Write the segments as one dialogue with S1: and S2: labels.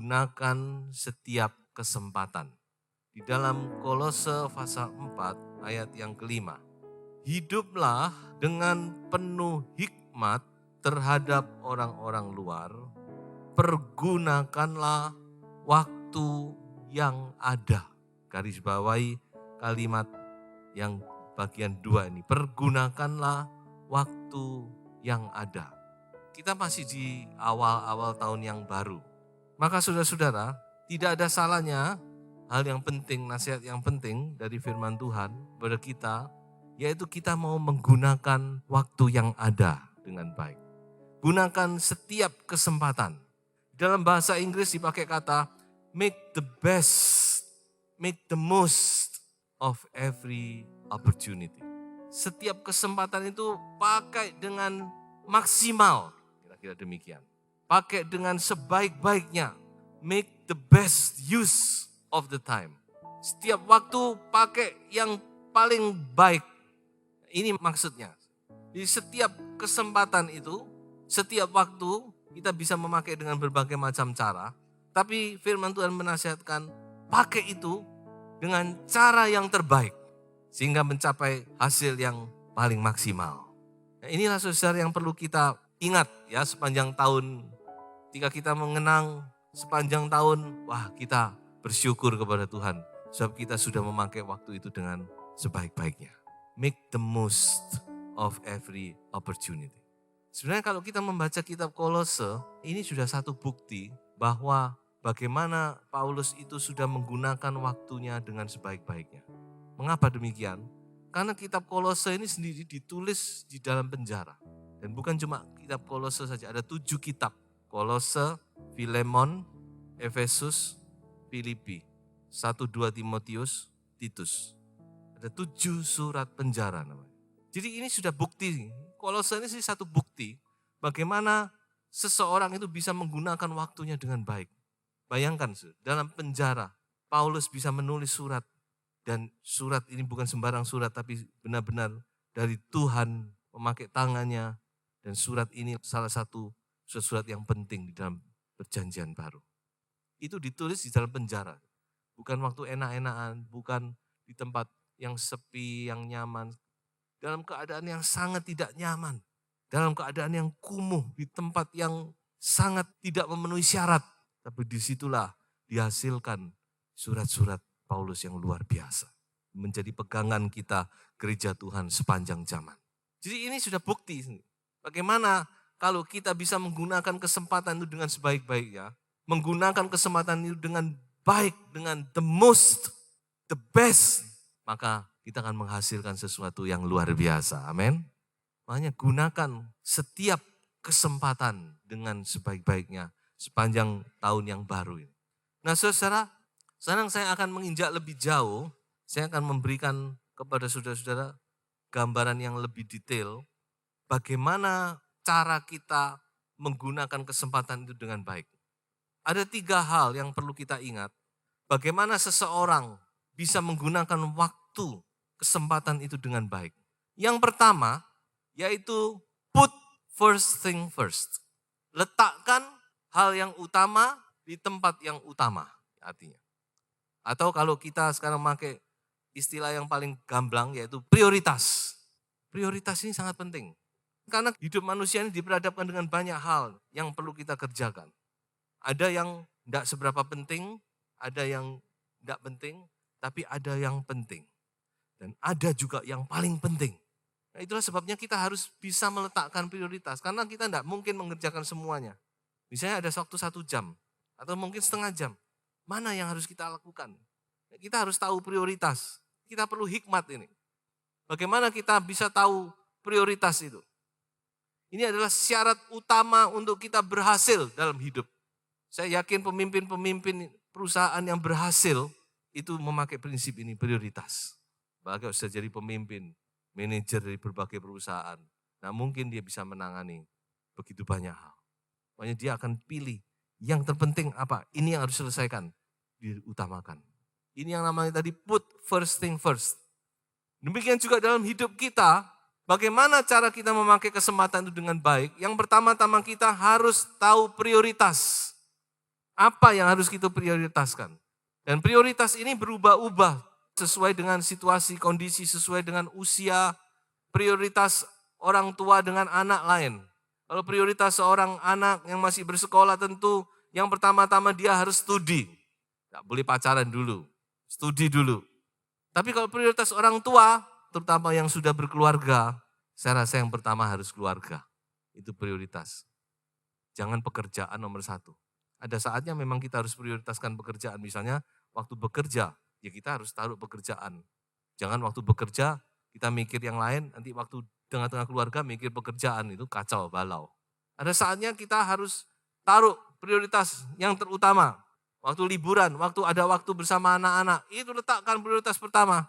S1: gunakan setiap kesempatan. Di dalam Kolose pasal 4 ayat yang kelima. Hiduplah dengan penuh hikmat terhadap orang-orang luar. Pergunakanlah waktu yang ada. Garis bawahi kalimat yang bagian 2 ini. Pergunakanlah waktu yang ada. Kita masih di awal-awal tahun yang baru. Maka saudara-saudara, tidak ada salahnya hal yang penting, nasihat yang penting dari firman Tuhan kepada kita, yaitu kita mau menggunakan waktu yang ada dengan baik. Gunakan setiap kesempatan. Dalam bahasa Inggris dipakai kata make the best, make the most of every opportunity. Setiap kesempatan itu pakai dengan maksimal, kira-kira demikian. Pakai dengan sebaik-baiknya, make the best use of the time. Setiap waktu pakai yang paling baik. Ini maksudnya. Di setiap kesempatan itu, setiap waktu kita bisa memakai dengan berbagai macam cara. Tapi firman Tuhan menasihatkan pakai itu dengan cara yang terbaik. Sehingga mencapai hasil yang paling maksimal. Nah, inilah saudara yang perlu kita ingat ya sepanjang tahun. Ketika kita mengenang sepanjang tahun, wah kita bersyukur kepada Tuhan. Sebab kita sudah memakai waktu itu dengan sebaik-baiknya. Make the most of every opportunity. Sebenarnya kalau kita membaca kitab Kolose, ini sudah satu bukti bahwa bagaimana Paulus itu sudah menggunakan waktunya dengan sebaik-baiknya. Mengapa demikian? Karena kitab Kolose ini sendiri ditulis di dalam penjara. Dan bukan cuma kitab Kolose saja, ada 7 kitab. Kolose, Filemon, Efesus, Filipi, 1-2 Timotius, Titus. Ada 7 surat penjara namanya. Jadi ini sudah bukti, Kolose ini sih satu bukti bagaimana seseorang itu bisa menggunakan waktunya dengan baik. Bayangkan dalam penjara, Paulus bisa menulis surat. Dan surat ini bukan sembarang surat, tapi benar-benar dari Tuhan memakai tangannya. Dan surat ini salah satu surat yang penting di dalam perjanjian baru. Itu ditulis di dalam penjara. Bukan waktu enak-enakan, bukan di tempat yang sepi, yang nyaman. Dalam keadaan yang sangat tidak nyaman. Dalam keadaan yang kumuh, di tempat yang sangat tidak memenuhi syarat. Tapi disitulah dihasilkan surat-surat Paulus yang luar biasa. Menjadi pegangan kita gereja Tuhan sepanjang zaman. Jadi ini sudah bukti. Bagaimana kalau kita bisa menggunakan kesempatan itu dengan sebaik-baiknya. Menggunakan kesempatan itu dengan baik, dengan the most, the best. Maka kita akan menghasilkan sesuatu yang luar biasa. Amin. Makanya gunakan setiap kesempatan dengan sebaik-baiknya sepanjang tahun yang baru ini. Nah saudara, sekarang saya akan menginjak lebih jauh. Saya akan memberikan kepada saudara-saudara gambaran yang lebih detail. Bagaimana cara kita menggunakan kesempatan itu dengan baik. Ada 3 hal yang perlu kita ingat. Bagaimana seseorang bisa menggunakan waktu kesempatan itu dengan baik. Yang pertama, yaitu put first thing first. Letakkan hal yang utama di tempat yang utama artinya. Atau kalau kita sekarang pakai istilah yang paling gamblang yaitu prioritas. Prioritas ini sangat penting. Karena hidup manusia ini diperhadapkan dengan banyak hal yang perlu kita kerjakan. Ada yang tidak seberapa penting, ada yang tidak penting, tapi ada yang penting. Dan ada juga yang paling penting. Nah, itulah sebabnya kita harus bisa meletakkan prioritas. Karena kita tidak mungkin mengerjakan semuanya. Misalnya ada waktu 1 jam, atau mungkin setengah jam. Mana yang harus kita lakukan? Kita harus tahu prioritas. Kita perlu hikmat ini. Bagaimana kita bisa tahu prioritas itu? Ini adalah syarat utama untuk kita berhasil dalam hidup. Saya yakin pemimpin-pemimpin perusahaan yang berhasil itu memakai prinsip ini, prioritas. Bahkan sudah jadi pemimpin, manajer dari berbagai perusahaan. Nah mungkin dia bisa menangani begitu banyak hal. Makanya dia akan pilih yang terpenting apa, ini yang harus diselesaikan, diutamakan. Ini yang namanya tadi put first thing first. Demikian juga dalam hidup kita, bagaimana cara kita memakai kesempatan itu dengan baik. Yang pertama-tama kita harus tahu prioritas. Apa yang harus kita prioritaskan? Dan prioritas ini berubah-ubah sesuai dengan situasi, kondisi, sesuai dengan usia, prioritas orang tua dengan anak lain. Kalau prioritas seorang anak yang masih bersekolah tentu yang pertama-tama dia harus studi. Tidak boleh pacaran dulu, studi dulu. Tapi kalau prioritas orang tua, terutama yang sudah berkeluarga, saya rasa yang pertama harus keluarga. Itu prioritas. Jangan pekerjaan nomor satu. Ada saatnya memang kita harus prioritaskan pekerjaan. Misalnya waktu bekerja, ya kita harus taruh pekerjaan. Jangan waktu bekerja kita mikir yang lain, nanti waktu tengah-tengah keluarga mikir pekerjaan, itu kacau balau. Ada saatnya kita harus taruh prioritas yang terutama. Waktu liburan, waktu ada waktu bersama anak-anak, itu letakkan prioritas pertama.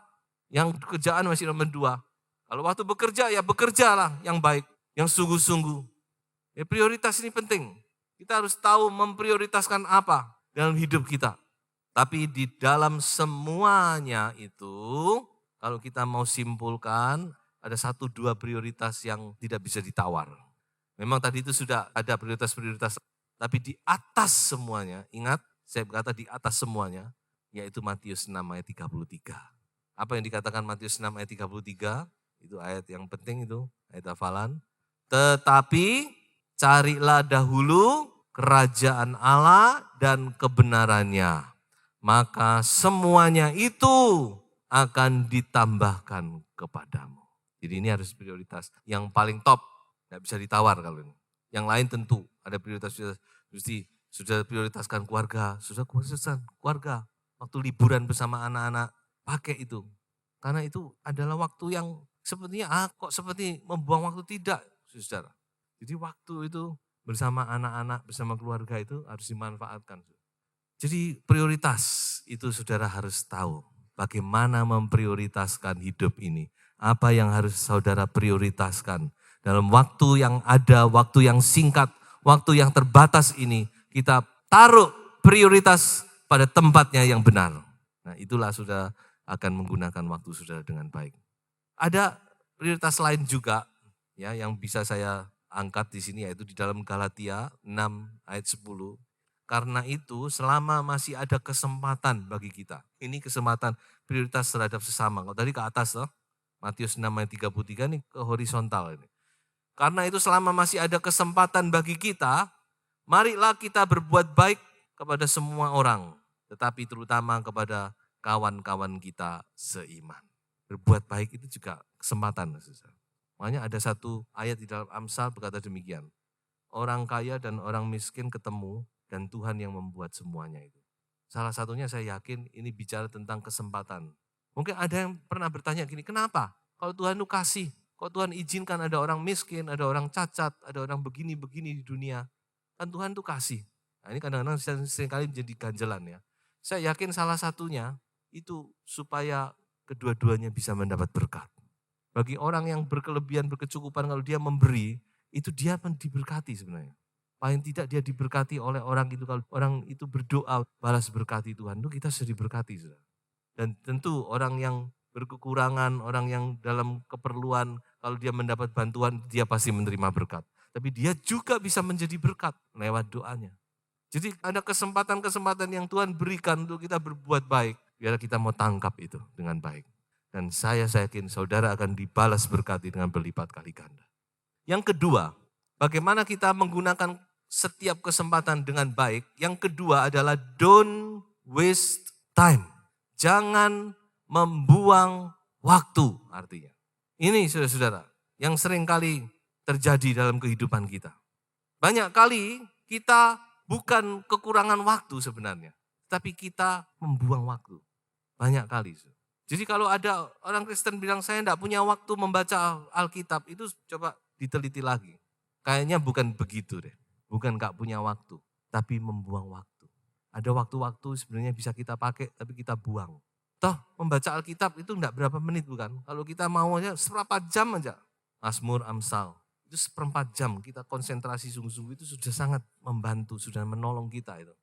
S1: Yang kerjaan masih nomor dua. Kalau waktu bekerja, ya bekerjalah yang baik, yang sungguh-sungguh. Ya, prioritas ini penting. Kita harus tahu memprioritaskan apa dalam hidup kita. Tapi di dalam semuanya itu, kalau kita mau simpulkan, ada 1-2 prioritas yang tidak bisa ditawar. Memang tadi itu sudah ada prioritas-prioritas, tapi di atas semuanya, ingat saya berkata di atas semuanya, yaitu Matius 6 ayat 33. Apa yang dikatakan Matius 6 ayat 33? Itu ayat yang penting itu, ayat hafalan. Tetapi carilah dahulu kerajaan Allah dan kebenarannya, maka semuanya itu akan ditambahkan kepadamu. Jadi ini harus prioritas. Yang paling top, tidak bisa ditawar kalau ini. Yang lain tentu ada prioritas-prioritas. Mesti sudah prioritaskan keluarga, sudah prioritaskan keluarga. Waktu liburan bersama anak-anak, pakai itu. Karena itu adalah waktu yang sepertinya kok seperti membuang waktu, tidak, saudara. Jadi waktu itu bersama anak-anak, bersama keluarga itu harus dimanfaatkan. Jadi prioritas itu saudara harus tahu bagaimana memprioritaskan hidup ini. Apa yang harus saudara prioritaskan dalam waktu yang ada, waktu yang singkat, waktu yang terbatas ini. Kita taruh prioritas pada tempatnya yang benar. Nah itulah saudara akan menggunakan waktu saudara dengan baik. Ada prioritas lain juga ya yang bisa saya angkat di sini, yaitu di dalam Galatia 6 ayat 10. Karena itu selama masih ada kesempatan bagi kita. Ini kesempatan prioritas terhadap sesama. Kalau tadi ke atas loh, Matius 6 ayat 33 ini ke horizontal ini. Karena itu selama masih ada kesempatan bagi kita, marilah kita berbuat baik kepada semua orang. Tetapi terutama kepada kawan-kawan kita seiman. Berbuat baik itu juga kesempatan. Makanya ada satu ayat di dalam Amsal berkata demikian. Orang kaya dan orang miskin ketemu dan Tuhan yang membuat semuanya itu. Salah satunya saya yakin ini bicara tentang kesempatan. Mungkin ada yang pernah bertanya gini, kenapa? Kalau Tuhan itu kasih, kalau Tuhan izinkan ada orang miskin, ada orang cacat, ada orang begini-begini di dunia. Kan Tuhan itu kasih. Nah ini kadang-kadang seringkali menjadi ganjalan ya. Saya yakin salah satunya itu supaya kedua-duanya bisa mendapat berkat. Bagi orang yang berkelebihan, berkecukupan, kalau dia memberi, itu dia diberkati sebenarnya. Paling tidak dia diberkati oleh orang itu. Kalau orang itu berdoa, balas berkati Tuhan, itu kita sudah diberkati. Dan tentu orang yang berkekurangan, orang yang dalam keperluan, kalau dia mendapat bantuan, dia pasti menerima berkat. Tapi dia juga bisa menjadi berkat lewat doanya. Jadi ada kesempatan-kesempatan yang Tuhan berikan untuk kita berbuat baik. Biar kita mau tangkap itu dengan baik. Dan saya yakin saudara akan dibalas berkati dengan berlipat kali ganda. Yang kedua, bagaimana kita menggunakan setiap kesempatan dengan baik. Yang kedua adalah don't waste time. Jangan membuang waktu artinya. Ini saudara-saudara yang sering kali terjadi dalam kehidupan kita. Banyak kali kita bukan kekurangan waktu sebenarnya. Tapi kita membuang waktu. Banyak kali. Jadi kalau ada orang Kristen bilang saya tidak punya waktu membaca Alkitab, itu coba diteliti lagi. Kayaknya bukan begitu deh. Bukan gak punya waktu, tapi membuang waktu. Ada waktu-waktu sebenarnya bisa kita pakai, tapi kita buang. Toh membaca Alkitab itu enggak berapa menit bukan? Kalau kita maunya seberapa jam aja. Mazmur, Amsal, itu 1/4 jam kita konsentrasi sungguh-sungguh, itu sudah sangat membantu, sudah menolong kita itu.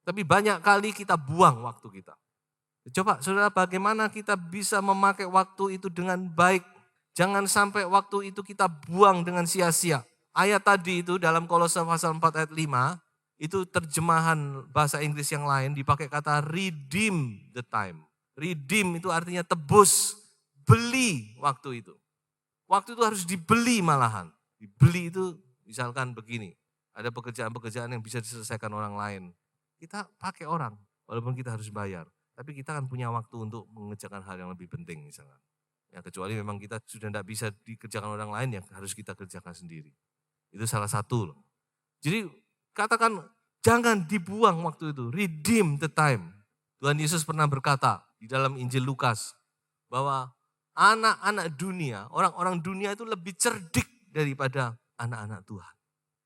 S1: Tapi banyak kali kita buang waktu kita. Coba saudara, bagaimana kita bisa memakai waktu itu dengan baik. Jangan sampai waktu itu kita buang dengan sia-sia. Ayat tadi itu dalam Kolose pasal 4 ayat 5, Itu terjemahan bahasa Inggris yang lain dipakai kata redeem the time. Redeem itu artinya tebus, beli waktu itu. Waktu itu harus dibeli malahan. Dibeli itu misalkan begini, ada pekerjaan-pekerjaan yang bisa diselesaikan orang lain. Kita pakai orang, walaupun kita harus bayar. Tapi kita kan punya waktu untuk mengerjakan hal yang lebih penting misalkan. Ya kecuali memang kita sudah tidak bisa dikerjakan orang lain yang harus kita kerjakan sendiri. Itu salah satu loh. Jadi katakan jangan dibuang waktu itu, redeem the time. Tuhan Yesus pernah berkata di dalam Injil Lukas bahwa anak-anak dunia, orang-orang dunia itu lebih cerdik daripada anak-anak Tuhan.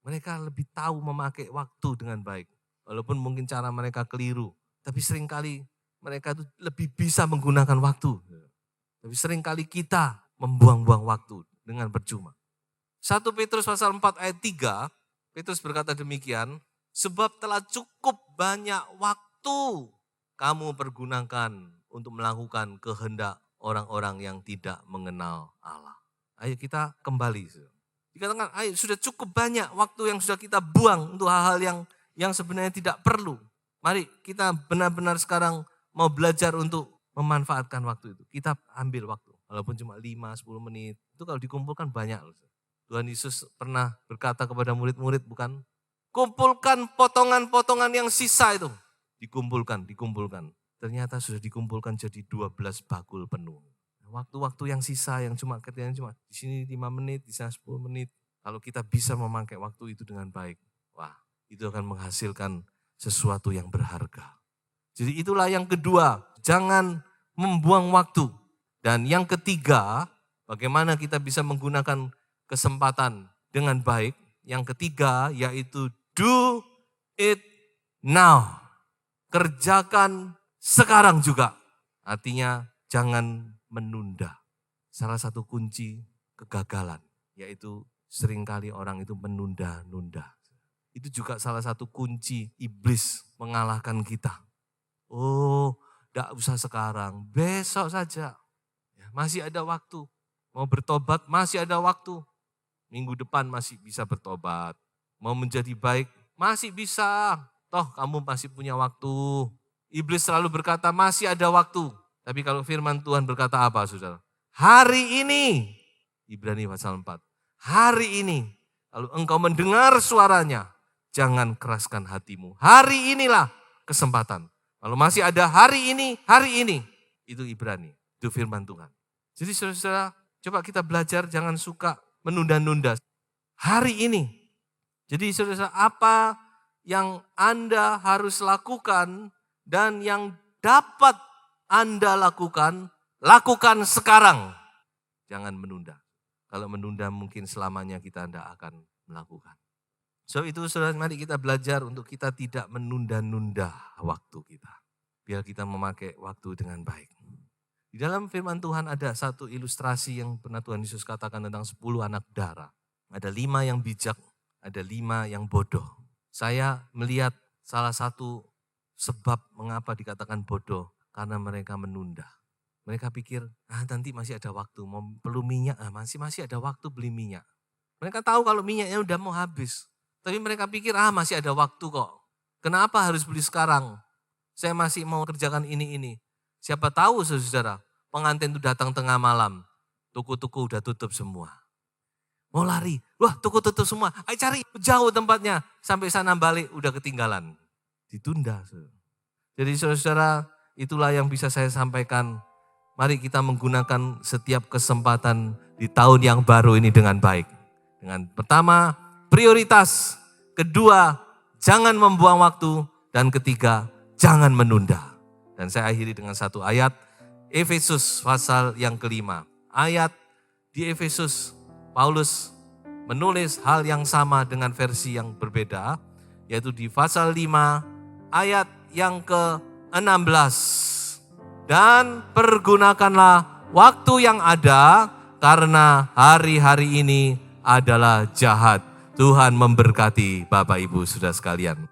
S1: Mereka lebih tahu memakai waktu dengan baik. Walaupun mungkin cara mereka keliru, tapi seringkali mereka itu lebih bisa menggunakan waktu. Tapi seringkali kita membuang-buang waktu dengan percuma. 1 Petrus pasal 4 ayat 3, Petrus berkata demikian, sebab telah cukup banyak waktu kamu pergunakan untuk melakukan kehendak orang-orang yang tidak mengenal Allah. Ayo kita kembali. Dikatakan, ayo sudah cukup banyak waktu yang sudah kita buang untuk hal-hal yang sebenarnya tidak perlu. Mari kita benar-benar sekarang mau belajar untuk memanfaatkan waktu itu. Kita ambil waktu, walaupun cuma 5-10 menit. Itu kalau dikumpulkan banyak. Tuhan Yesus pernah berkata kepada murid-murid, bukan? Kumpulkan potongan-potongan yang sisa itu. Dikumpulkan. Ternyata sudah dikumpulkan jadi 12 bakul penuh. Waktu-waktu yang sisa yang cuma di sini 5 menit, di sana 10 menit. Kalau kita bisa memakai waktu itu dengan baik, wah, itu akan menghasilkan sesuatu yang berharga. Jadi itulah yang kedua, jangan membuang waktu. Dan yang ketiga, bagaimana kita bisa menggunakan kesempatan dengan baik. Yang ketiga yaitu do it now. Kerjakan sekarang juga. Artinya jangan menunda. Salah satu kunci kegagalan yaitu seringkali orang itu menunda-nunda. Itu juga salah satu kunci iblis mengalahkan kita. Oh, tidak usah sekarang, besok saja. Ya, masih ada waktu. Mau bertobat masih ada waktu. Minggu depan masih bisa bertobat. Mau menjadi baik masih bisa. Toh kamu masih punya waktu. Iblis selalu berkata masih ada waktu. Tapi kalau firman Tuhan berkata apa saudara? Hari ini, Ibrani pasal 4. Hari ini, kalau engkau mendengar suaranya, jangan keraskan hatimu. Hari inilah kesempatan. Kalau masih ada hari ini, itu Ibrani, itu firman Tuhan. Jadi saudara-saudara, coba kita belajar jangan suka menunda-nunda. Hari ini. Jadi saudara-saudara, apa yang Anda harus lakukan dan yang dapat Anda lakukan sekarang. Jangan menunda. Kalau menunda mungkin selamanya kita tidak akan melakukan. So itu saudara, mari kita belajar untuk kita tidak menunda-nunda waktu kita. Biar kita memakai waktu dengan baik. Di dalam firman Tuhan ada satu ilustrasi yang pernah Tuhan Yesus katakan tentang 10 anak darah. Ada 5 yang bijak, ada 5 yang bodoh. Saya melihat salah satu sebab mengapa dikatakan bodoh, karena mereka menunda. Mereka pikir, nanti masih ada waktu, mau perlu minyak, masih ada waktu beli minyak. Mereka tahu kalau minyaknya udah mau habis. Tapi mereka pikir, masih ada waktu kok. Kenapa harus beli sekarang? Saya masih mau kerjakan ini. Siapa tahu saudara, pengantin itu datang tengah malam. Toko-toko udah tutup semua. Mau lari, wah toko tutup semua. Ayo cari jauh tempatnya. Sampai sana balik udah ketinggalan. Ditunda. Jadi saudara, itulah yang bisa saya sampaikan. Mari kita menggunakan setiap kesempatan di tahun yang baru ini dengan baik. Dengan pertama, prioritas. Kedua, jangan membuang waktu. Dan ketiga, jangan menunda. Dan saya akhiri dengan satu ayat. Efesus pasal yang kelima. Ayat di Efesus, Paulus menulis hal yang sama dengan versi yang berbeda. Yaitu di pasal 5 ayat yang ke-16. Dan pergunakanlah waktu yang ada karena hari-hari ini adalah jahat. Tuhan memberkati Bapak Ibu Saudara sekalian.